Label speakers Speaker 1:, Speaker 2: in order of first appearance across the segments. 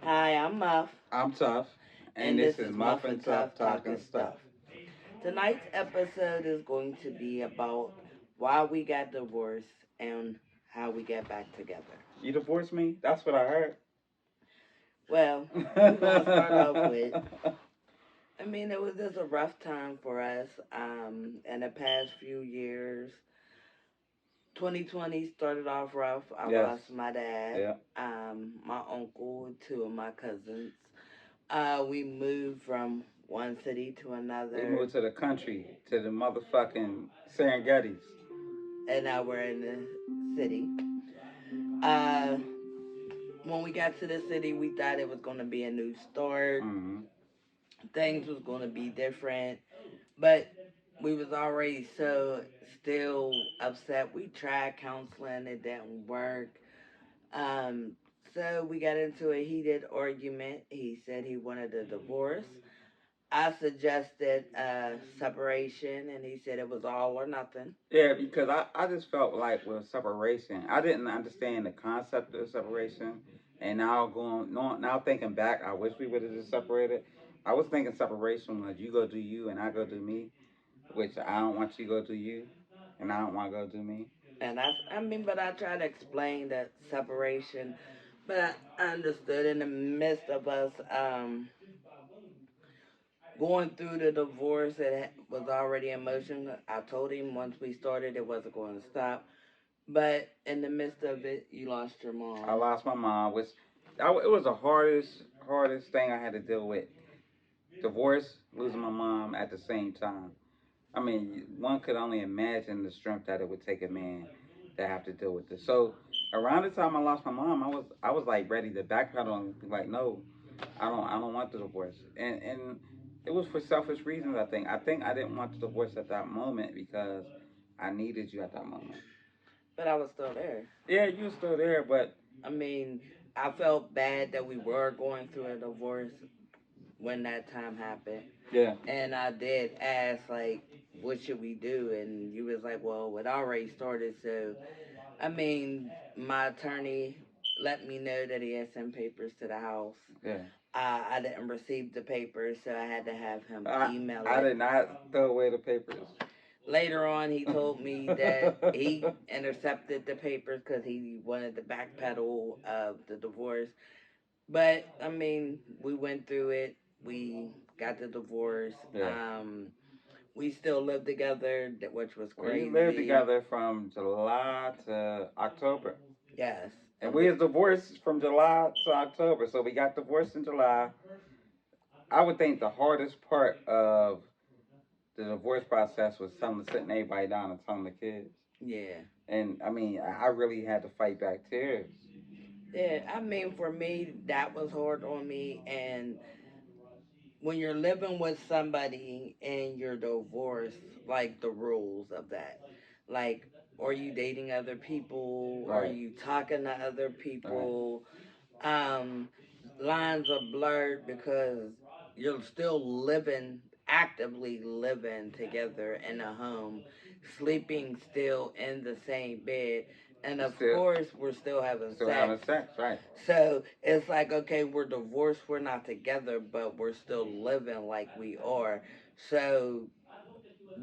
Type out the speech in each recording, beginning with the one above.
Speaker 1: Hi, I'm Muff,
Speaker 2: I'm Tuff, and
Speaker 1: and
Speaker 2: this
Speaker 1: this
Speaker 2: is
Speaker 1: is
Speaker 2: Muff
Speaker 1: Muff
Speaker 2: and
Speaker 1: and
Speaker 2: Tuff
Speaker 1: Tuff
Speaker 2: talking
Speaker 1: talking
Speaker 2: stuff.
Speaker 1: stuff. Tonight's episode is going to be about why we got divorced and how we get back together.
Speaker 2: You divorced me? That's what I heard.
Speaker 1: Well, we're going to start off with it was just a rough time for us in the past few years. 2020 started off rough. I
Speaker 2: Yes.
Speaker 1: lost my dad,
Speaker 2: Yeah.
Speaker 1: my uncle, two of my cousins. We moved from one city to
Speaker 2: We
Speaker 1: another,
Speaker 2: moved to the country, to the motherfucking Serengetis.
Speaker 1: and now we're in the city. Uh, when we got to the city, we thought it was going to be a new start.
Speaker 2: Mm-hmm.
Speaker 1: Things was going to be different, but we was already so still upset. We tried counseling, it didn't work. Um, so we got into a heated argument. He said he wanted a divorce. I suggested separation, and he said it was all or nothing.
Speaker 2: Yeah, because I just felt like with separation, I didn't understand the concept of separation. And now thinking back, I wish we would have just separated. I was thinking separation was you go do you and I go do me, which I don't want you to go do you, and I don't want to go do me.
Speaker 1: And but I tried to explain that separation, but I understood in the midst of us going through the divorce, it was already in motion. I told him once we started, it wasn't going to stop. But in the midst of it, you lost your
Speaker 2: I
Speaker 1: mom.
Speaker 2: lost my mom, which it was the hardest thing I had to deal with. Divorce, losing my mom at the same time. I mean, one could only imagine the strength that it would take a man to have to deal with this. So around the time I lost my mom, I was like ready to backpedal and be like, no, I don't want the divorce. And it was for selfish reasons. I think I didn't want the divorce at that moment because I needed you at that moment.
Speaker 1: But I was still there.
Speaker 2: Yeah, you were still there, but
Speaker 1: I mean, I felt bad that we were going through a divorce when that time happened.
Speaker 2: yeah.
Speaker 1: And I did ask, like, what should we do? And you was like, well, it already started. So, my attorney let me know that he had sent papers to the house.
Speaker 2: Yeah.
Speaker 1: I didn't receive the papers, so I had to have him
Speaker 2: I
Speaker 1: email
Speaker 2: I
Speaker 1: it.
Speaker 2: did not throw away the papers.
Speaker 1: Later on, he told me that he intercepted the papers because he wanted the backpedal of the divorce. But we went through it. We got the divorce.
Speaker 2: Yeah.
Speaker 1: We still lived together, which was
Speaker 2: We
Speaker 1: crazy.
Speaker 2: lived together from July to October.
Speaker 1: Yes.
Speaker 2: And we was divorced from July to October. So we got divorced in July. I would think the hardest part of the divorce process was sitting everybody down and telling the kids.
Speaker 1: Yeah.
Speaker 2: And I mean, I really had to fight back tears.
Speaker 1: Yeah, for me, that was hard on me. And when you're living with somebody and you're divorced, like the rules of that, like, are you dating other people? Right. Are you talking to other people? Right. Lines are blurred because you're still actively living together in a home, sleeping still in the same bed, and of course we're still having
Speaker 2: Still
Speaker 1: sex.
Speaker 2: having sex, right?
Speaker 1: So it's like, okay, we're divorced, we're not together, but we're still living like we are. So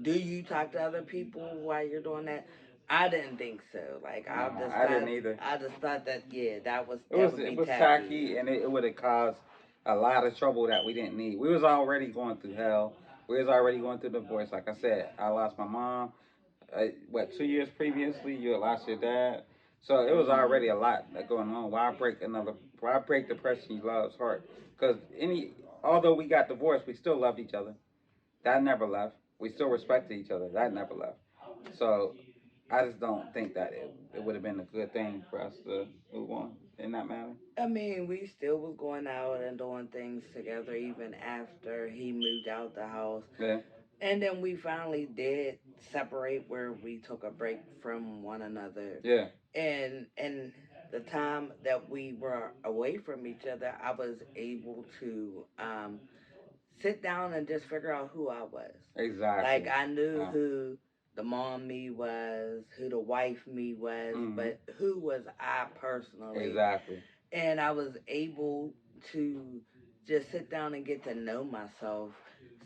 Speaker 1: do you talk to other people while you're doing that? I didn't think so. Like
Speaker 2: I didn't either.
Speaker 1: I just thought that that would
Speaker 2: It
Speaker 1: be
Speaker 2: was
Speaker 1: tacky.
Speaker 2: tacky, and it would have caused a lot of trouble that we didn't need. We was already going through hell. We was already going through divorce. Like I said, I lost my mom. 2 years previously, you had lost your dad. So it was already a lot that going on. Why break the person you love's heart? Because although we got divorced, we still loved each other. That never left. We still respected each other. That never left. So I just don't think that it would have been a good thing for us to move on in that manner.
Speaker 1: We still was going out and doing things together even after he moved out the house.
Speaker 2: Yeah.
Speaker 1: And then we finally did separate where we took a break from one another.
Speaker 2: Yeah.
Speaker 1: And the time that we were away from each other, I was able to sit down and just figure out who I was.
Speaker 2: Exactly.
Speaker 1: Like I knew who the mom me was, who the wife me was, but who was I personally?
Speaker 2: Exactly.
Speaker 1: And I was able to just sit down and get to know myself,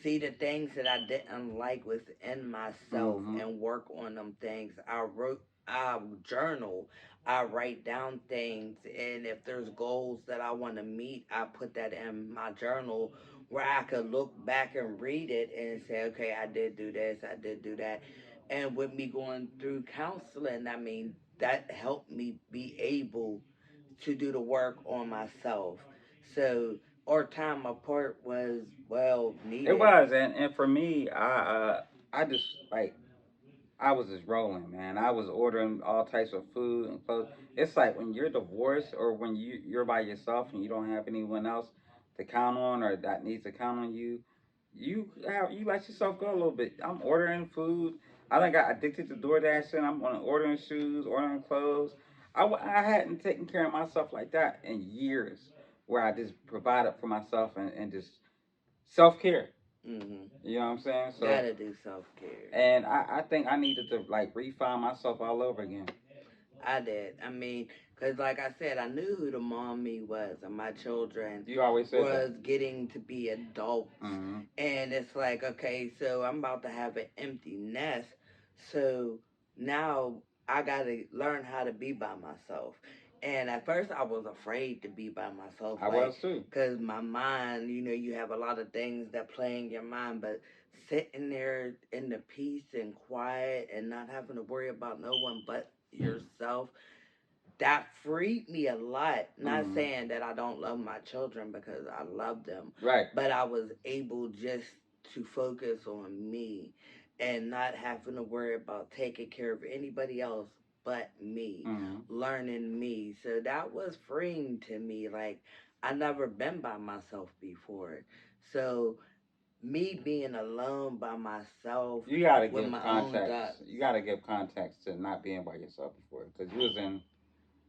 Speaker 1: see the things that I didn't like within myself,
Speaker 2: Mm-hmm.
Speaker 1: and work on them things. I journal, I write down things, and if there's goals that I want to meet, I put that in my journal where I could look back and read it and say, okay, I did do this, I did do that. And with me going through counseling, I mean, that helped me be able to do the work on myself. So our time apart was well
Speaker 2: It
Speaker 1: needed.
Speaker 2: was, and for me, I just like I was just rolling, man. I was ordering all types of food and clothes. It's like when you're divorced or when you're by yourself and you don't have anyone else to count on or that needs to count on you. You let yourself go a little bit. I'm ordering food. I done got addicted to DoorDash and I'm on ordering shoes, ordering clothes. I hadn't taken care of myself like that in years, where I just provided for myself and just self care.
Speaker 1: Hmm.
Speaker 2: You know what I'm saying? So,
Speaker 1: Gotta do self care.
Speaker 2: and I think I needed to like refine myself all over again.
Speaker 1: I did. I mean, because like I said, I knew who the mommy was, and my children
Speaker 2: You always said that.
Speaker 1: was getting to be adults.
Speaker 2: Mm-hmm.
Speaker 1: And it's like, okay, so I'm about to have an empty nest. So now I got to learn how to be by myself. And at first, I was afraid to be by myself,
Speaker 2: I
Speaker 1: like,
Speaker 2: was too.
Speaker 1: because my mind, you have a lot of things that play in your mind, but sitting there in the peace and quiet and not having to worry about no one but yourself, that freed me a lot. Not
Speaker 2: Mm-hmm.
Speaker 1: saying that I don't love my children because I love them,
Speaker 2: Right.
Speaker 1: but I was able just to focus on me and not having to worry about taking care of anybody else but me,
Speaker 2: Mm-hmm.
Speaker 1: learning me. So that was freeing to me. Like, I never been by myself before. So me being alone by myself
Speaker 2: You gotta
Speaker 1: with
Speaker 2: give
Speaker 1: my own
Speaker 2: context.
Speaker 1: thoughts.
Speaker 2: You gotta give context to not being by yourself before, because you was in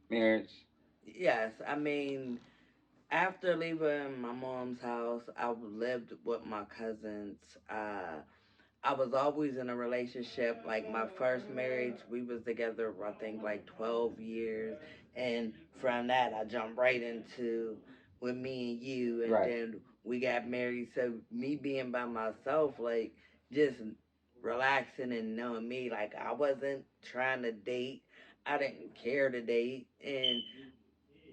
Speaker 2: marriage.
Speaker 1: Yes, I mean, after leaving my mom's house, I lived with my cousins. I was always in a relationship. Like my first marriage, we was together, I think, like 12 years. And from that, I jumped right into with me and you. And
Speaker 2: Right.
Speaker 1: then we got married. So me being by myself, like just relaxing and knowing me, like I wasn't trying to date. I didn't care to date. And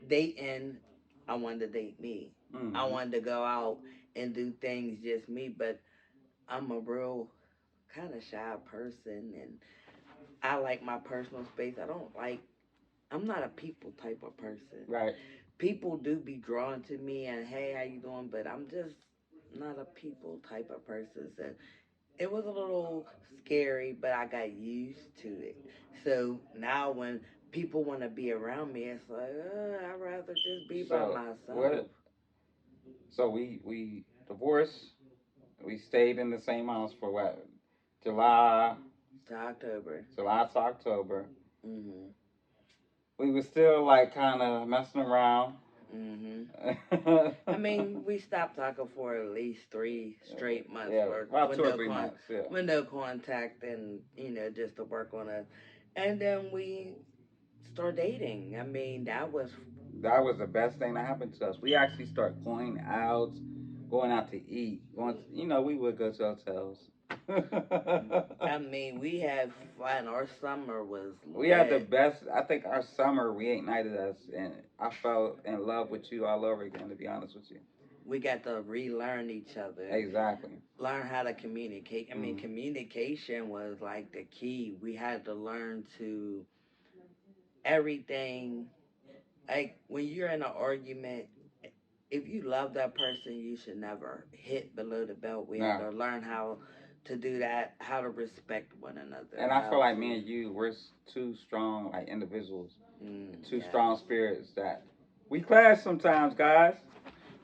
Speaker 1: dating, I wanted to date me. I
Speaker 2: Mm-hmm.
Speaker 1: wanted to go out and do things just me, but I'm a real kind of shy person and I like my personal space. I'm not a people type of person.
Speaker 2: Right.
Speaker 1: People do be drawn to me and hey, how you doing? But I'm just not a people type of person. So it was a little scary, but I got used to it. So now when people want to be around me, it's like, I'd rather just be by
Speaker 2: So
Speaker 1: myself.
Speaker 2: what? So we divorced. We stayed in the same house for what? July,
Speaker 1: To October.
Speaker 2: July to October.
Speaker 1: Hmm.
Speaker 2: We was still like kind of messing around.
Speaker 1: Hmm.
Speaker 2: Yeah,
Speaker 1: I mean, we stopped talking for at least 3 straight months for
Speaker 2: about 2 or 3 months. Yeah,
Speaker 1: with no contact and just to work on us, and then we start dating. I mean, that was.
Speaker 2: that was the best thing that happened to us. We actually start going out to eat. We would go to hotels.
Speaker 1: I mean, we had fun. Our summer was
Speaker 2: We had the
Speaker 1: lit.
Speaker 2: best. I think our summer reignited us, and I fell in love with you all over again. To be honest with you,
Speaker 1: We got to relearn each other,
Speaker 2: exactly.
Speaker 1: learn how to communicate. I mean,
Speaker 2: Mm.
Speaker 1: communication was like the key. We had to learn to everything. Like when you're in an argument, if you love that person, you should never hit below the belt. We had
Speaker 2: No,
Speaker 1: to learn how to do that, how to respect one another,
Speaker 2: and I feel
Speaker 1: how
Speaker 2: like me
Speaker 1: to.
Speaker 2: and you, we're two strong like individuals, two
Speaker 1: Yes.
Speaker 2: strong spirits that we clash sometimes, guys.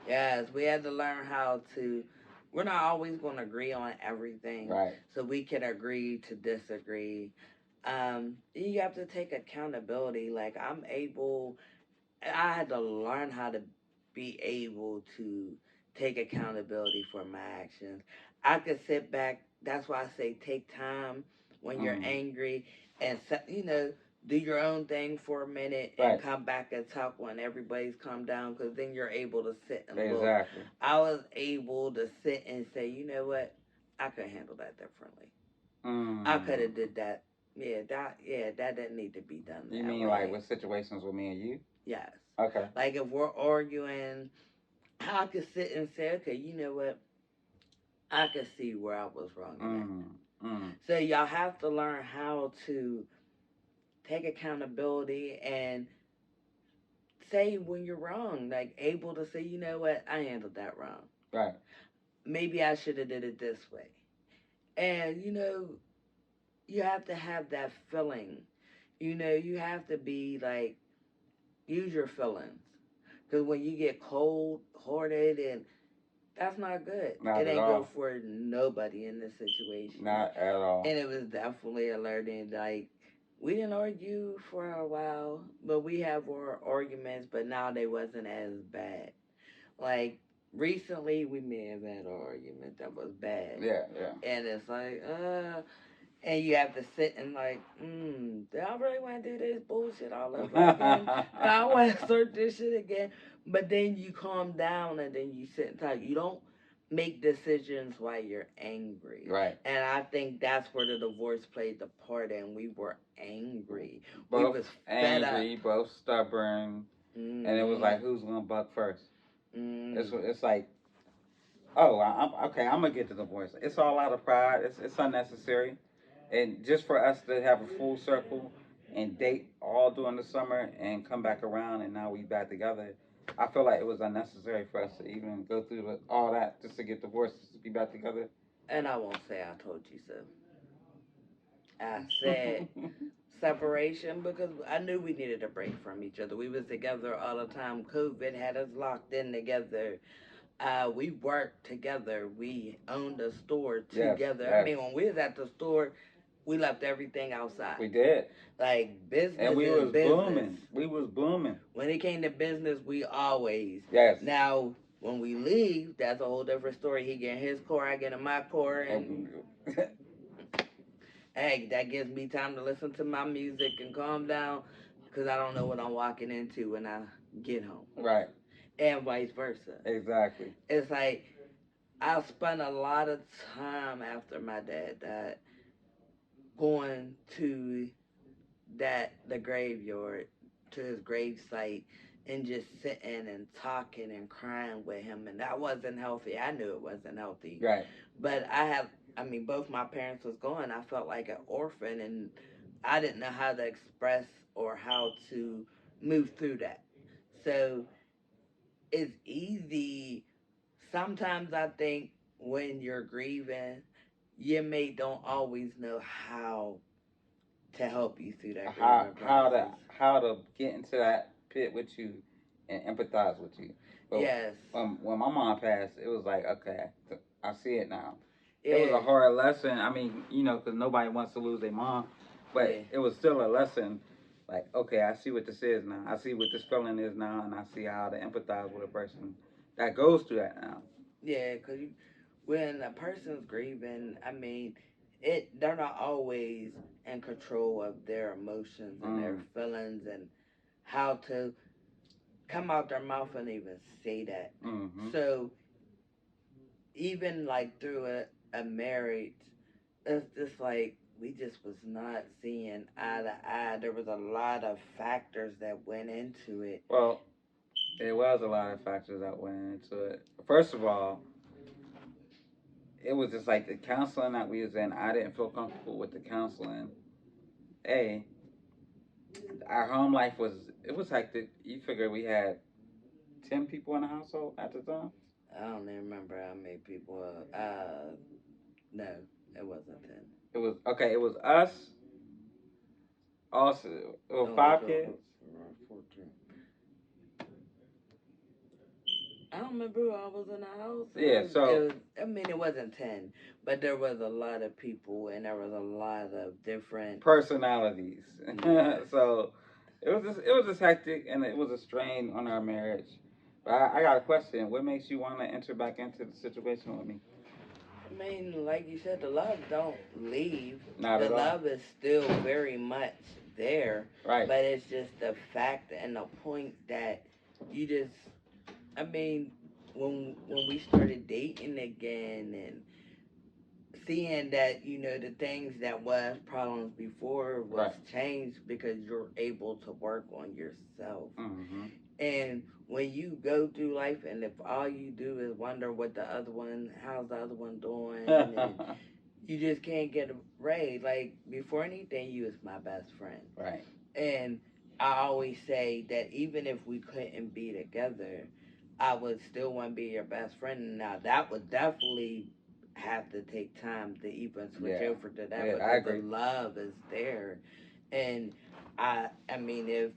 Speaker 1: Yes, we had to learn how to. We're not always going to agree on everything,
Speaker 2: Right.
Speaker 1: so we can agree to disagree. You have to take accountability. Like I had to learn how to be able to take accountability for my actions. I could sit back. That's why I say take time when you're
Speaker 2: Mm.
Speaker 1: angry and do your own thing for a minute and
Speaker 2: Right.
Speaker 1: come back and talk when everybody's calmed down, because then you're able to sit and look.
Speaker 2: Exactly.
Speaker 1: I was able to sit and say, you know what, I could handle that differently. I could
Speaker 2: Mm.
Speaker 1: have did that. Yeah, that didn't need to be done
Speaker 2: You
Speaker 1: that
Speaker 2: mean like
Speaker 1: way.
Speaker 2: with situations with me and you?
Speaker 1: Yes.
Speaker 2: Okay.
Speaker 1: Like if we're arguing, I could sit and say, okay, you know what, I could see where I was wrong in that.
Speaker 2: Mm. Mm.
Speaker 1: So y'all have to learn how to take accountability and say when you're wrong. Like able to say, you know what, I handled that wrong.
Speaker 2: Right.
Speaker 1: Maybe I should have did it this way. And you have to have that feeling. You have to be like, use your feelings. Because when you get cold hearted, and that's not good.
Speaker 2: Not
Speaker 1: It
Speaker 2: at
Speaker 1: ain't good
Speaker 2: all.
Speaker 1: for nobody in this situation.
Speaker 2: Not at all.
Speaker 1: And it was definitely alerting. Like, we didn't argue for a while, but we have our arguments, but now they wasn't as bad. Like, recently we may have had an argument that was bad.
Speaker 2: Yeah. Yeah.
Speaker 1: And it's like, and you have to sit and like, do I really want to do this bullshit all over again? Do I want to start this shit again? But then you calm down and then you sit and talk. You don't make decisions while you're angry.
Speaker 2: Right.
Speaker 1: And I think that's where the divorce played the part in. We were angry. We
Speaker 2: Both
Speaker 1: was fed up.
Speaker 2: angry, both stubborn, and it was
Speaker 1: Mm-hmm.
Speaker 2: like, who's gonna buck first?
Speaker 1: Mm.
Speaker 2: It's like, oh, I'm okay. I'm gonna get the divorce. It's all out of pride. It's unnecessary, and just for us to have a full circle and date all during the summer and come back around and now we back together. I feel like it was unnecessary for us to even go through all that just to get divorced, just to be back together.
Speaker 1: And I won't say I told you so. I said separation because I knew we needed a break from each other. We was together all the time. COVID had us locked in together. We worked together. We owned a store
Speaker 2: Yes,
Speaker 1: together. I
Speaker 2: yes,
Speaker 1: mean, when we was at the store, we left everything outside.
Speaker 2: we did,
Speaker 1: Like
Speaker 2: and
Speaker 1: business
Speaker 2: we
Speaker 1: is
Speaker 2: was
Speaker 1: business.
Speaker 2: booming. We was booming.
Speaker 1: When it came to business, we always.
Speaker 2: Yes.
Speaker 1: Now, when we leave, that's a whole different story. He get in his car, I get in my car, and hey, that gives me time to listen to my music and calm down because I don't know what I'm walking into when I get home.
Speaker 2: Right.
Speaker 1: And vice versa.
Speaker 2: Exactly.
Speaker 1: It's like I spent a lot of time after my dad died going to the graveyard, to his grave site, and just sitting and talking and crying with him, and that wasn't healthy. I knew it wasn't healthy.
Speaker 2: Right.
Speaker 1: But I mean, both my parents was gone. I felt like an orphan, and I didn't know how to express or how to move through that. So it's easy. Sometimes I think when you're grieving, your mate don't always know how to help you through that
Speaker 2: how
Speaker 1: grieving
Speaker 2: how to
Speaker 1: process.
Speaker 2: how to get into that pit with you and empathize with you. But
Speaker 1: Yes.
Speaker 2: when my mom passed, it was like, okay, I see it now. It was
Speaker 1: Yeah.
Speaker 2: a hard lesson. I mean, because nobody wants to lose their mom, but
Speaker 1: Yeah.
Speaker 2: it was still a lesson. Like, okay, I see what this is now. I see what this feeling is now, and I see how to empathize with a person that goes through that now.
Speaker 1: Yeah, because when a person's grieving, I mean, they're not always in control of their emotions and their
Speaker 2: Mm.
Speaker 1: feelings and how to come out their mouth and even say that.
Speaker 2: Mm-hmm.
Speaker 1: So even like through a marriage, it's just like we just was not seeing eye to eye. There was a lot of factors that went into it.
Speaker 2: Well, there was a lot of factors that went into it. First of all, it was just like the counseling that we was in. I didn't feel comfortable with the counseling. A, our home life was it was hectic. You figure we had 10 people in the household at the time.
Speaker 1: I don't even remember how many people. No, it wasn't 10.
Speaker 2: It was okay. It was us. Also, it was
Speaker 1: No, it was
Speaker 2: 5 kids.
Speaker 1: around 14. I don't remember who I was in the house.
Speaker 2: Yeah. So
Speaker 1: I mean, it wasn't 10, but there was a lot of people, and there was a lot of different.
Speaker 2: personalities.
Speaker 1: Yes.
Speaker 2: So it was just hectic, and it was a strain on our marriage. But I got a question. What makes you want to enter back into the situation with me?
Speaker 1: I mean, like you said, the love don't leave.
Speaker 2: Not
Speaker 1: The
Speaker 2: at all.
Speaker 1: love is still very much there,
Speaker 2: Right.
Speaker 1: but it's just the fact and the point that you just, I mean, when we started dating again and seeing that the things that was problems before was
Speaker 2: Right.
Speaker 1: changed because you're able to work on yourself.
Speaker 2: Mm-hmm.
Speaker 1: And when you go through life and if all you do is wonder how's the other one doing, and you just can't get a raise. Like before anything, you was my best friend.
Speaker 2: Right.
Speaker 1: And I always say that even if we couldn't be together, I would still want to be your best friend. Now that would definitely have to take time to even switch over to that,
Speaker 2: Yeah, I
Speaker 1: because the
Speaker 2: agree.
Speaker 1: love is there. And I mean, if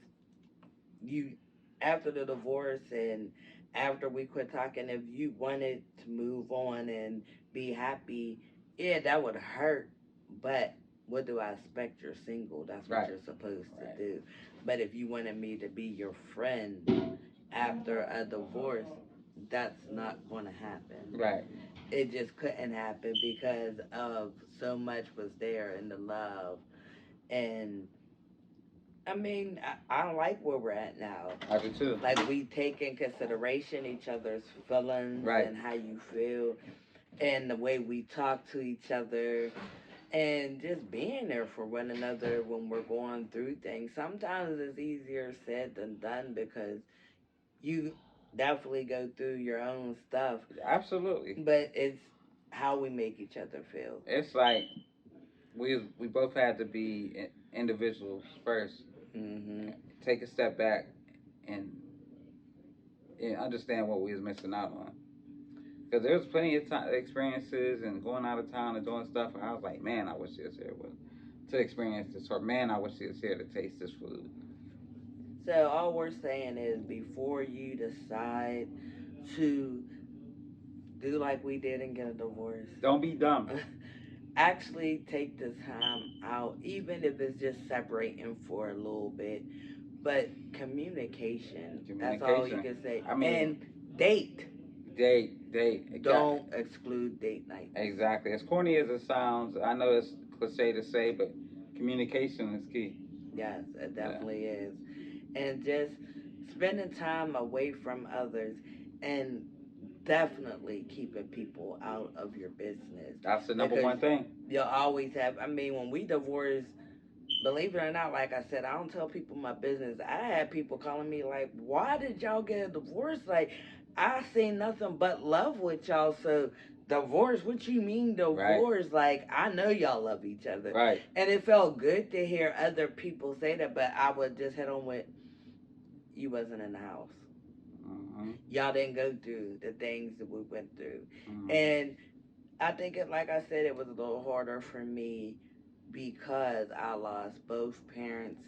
Speaker 1: you after the divorce and after we quit talking, if you wanted to move on and be happy, yeah, that would hurt. But what do I expect? You're single. That's what
Speaker 2: Right.
Speaker 1: you're supposed to
Speaker 2: Right.
Speaker 1: do. But if you wanted me to be your friend after a divorce, that's not going to happen.
Speaker 2: Right.
Speaker 1: It just couldn't happen because of so much was there in the love. And I mean, I like where we're at now.
Speaker 2: I do too.
Speaker 1: Like we take in consideration each other's feelings
Speaker 2: Right.
Speaker 1: and how you feel and the way we talk to each other and just being there for one another when we're going through things. Sometimes it's easier said than done because you definitely go through your own stuff,
Speaker 2: Absolutely.
Speaker 1: but it's how we make each other feel.
Speaker 2: It's like we both had to be individuals first.
Speaker 1: Hmm.
Speaker 2: Take a step back and understand what we was missing out on. Because there was plenty of experiences and going out of town and doing stuff, and I was like, man, I wish she was here to experience this, or man, I wish she was here to taste this food.
Speaker 1: So all we're saying is before you decide to do like we did and get a divorce,
Speaker 2: Don't be dumb.
Speaker 1: actually take the time out, even if it's just separating for a little bit. But communication, that's all you
Speaker 2: Communication.
Speaker 1: can say.
Speaker 2: I mean,
Speaker 1: And date.
Speaker 2: date.
Speaker 1: Don't exclude date night.
Speaker 2: Exactly. As corny as it sounds, I know it's cliche to say, but communication is key.
Speaker 1: Yes, it
Speaker 2: Yeah.
Speaker 1: definitely is. And just spending time away from others and definitely keeping people out of your business.
Speaker 2: That's the number
Speaker 1: Because
Speaker 2: one thing.
Speaker 1: you'll always have, I mean, when we divorced, believe it or not, like I said, I don't tell people my business. I had people calling me like, "Why did y'all get a divorce?" Like, I seen nothing but love with y'all. So, divorce? What you mean divorce? Right. Like, I know y'all love each other.
Speaker 2: Right.
Speaker 1: And it felt good to hear other people say that. But I would just head on with, you wasn't in the house.
Speaker 2: Mm-hmm.
Speaker 1: Y'all didn't go through the things that we went through.
Speaker 2: Mm-hmm.
Speaker 1: And I think it, like I said, it was a little harder for me because I lost both parents,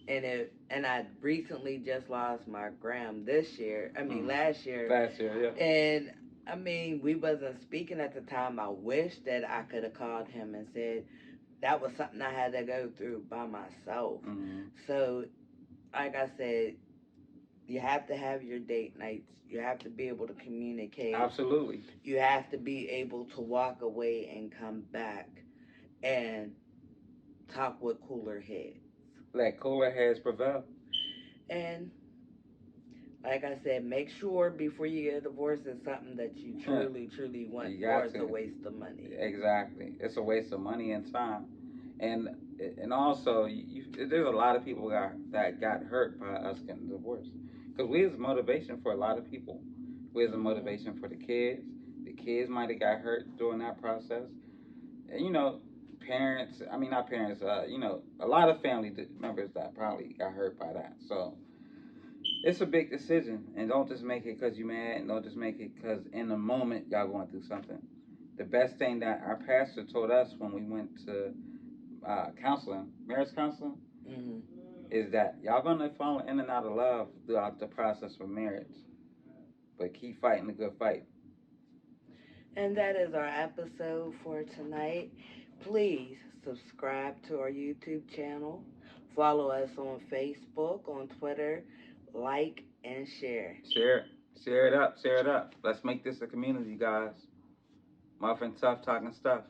Speaker 1: and I recently just lost my gram this year. I mean last year.
Speaker 2: Last year, yeah.
Speaker 1: And I mean we wasn't speaking at the time. I wish that I could have called him and said that was something I had to go through by myself.
Speaker 2: Mm-hmm.
Speaker 1: So like I said, you have to have your date nights. You have to be able to communicate.
Speaker 2: Absolutely.
Speaker 1: You have to be able to walk away and come back and talk with cooler heads.
Speaker 2: Let cooler heads prevail.
Speaker 1: And like I said, make sure before you get a divorce it's something that you truly, truly want,
Speaker 2: You
Speaker 1: or
Speaker 2: got
Speaker 1: it's
Speaker 2: to.
Speaker 1: a waste of money.
Speaker 2: Exactly. It's a waste of money and time. And also, there's a lot of people that got hurt by us getting divorced. Because we was a motivation for a lot of people. We was a motivation for the kids. The kids might have got hurt during that process. And, parents, I mean, not parents, a lot of family members that probably got hurt by that. So it's a big decision. And don't just make it because you're mad. And don't just make it because in the moment y'all going through something. The best thing that our pastor told us when we went to counseling, marriage counseling,
Speaker 1: Mm-hmm.
Speaker 2: is that y'all gonna fall in and out of love throughout the process of marriage, but keep fighting the good fight.
Speaker 1: And that is our episode for tonight. Please subscribe to our YouTube channel. Follow us on Facebook, on Twitter, like and share.
Speaker 2: Share it, share it up, share it up. Let's make this a community, guys. Muff and Tuff talking stuff.